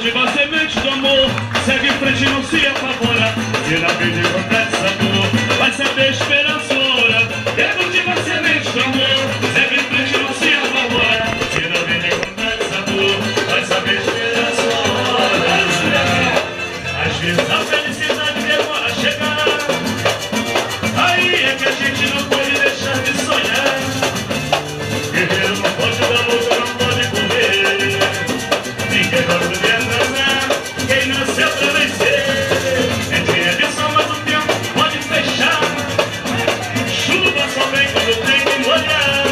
cultiva a semente do amor, segue em frente e não se apavora. Se na vida encontrar sabor, vai saber esperança hora. Cultiva a semente do amor, segue em frente e não se apavora. Se na vida encontrar sabor, vai saber esperança hora. Às vezes a felicidade demora a chegar, aí é que a gente não pode deixar de sonhar. Guerreiro não pode dar luta, não pode correr. Ninguém gosta de atrasar, quem nasceu pra vencer. É dia de sol, mas o tempo pode fechar. Chuva só vem quando tem que molhar.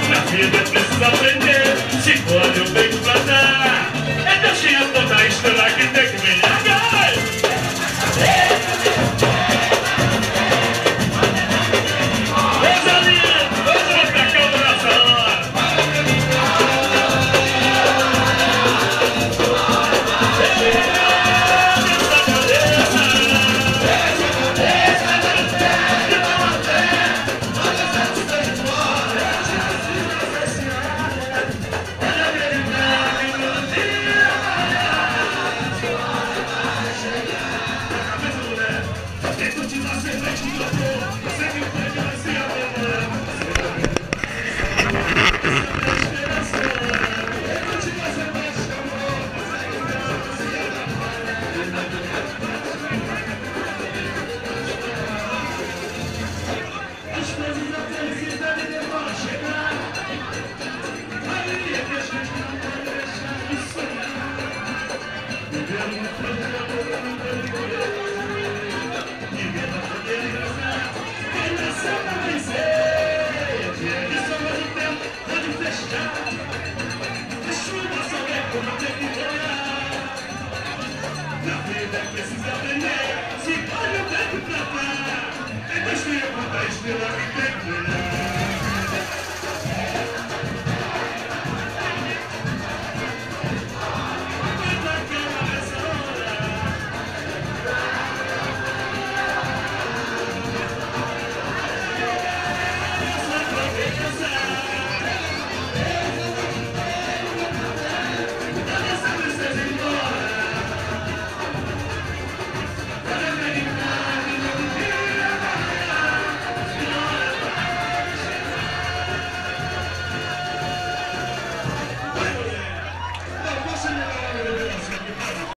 Na vida precisa aprender, se colhe o peito pra dar. É Deus tinha toda a estrela que tem que brilhar. Precisa aprender, se olha o tempo pra cá. É Deus que conta a estrela que tem que brilhar.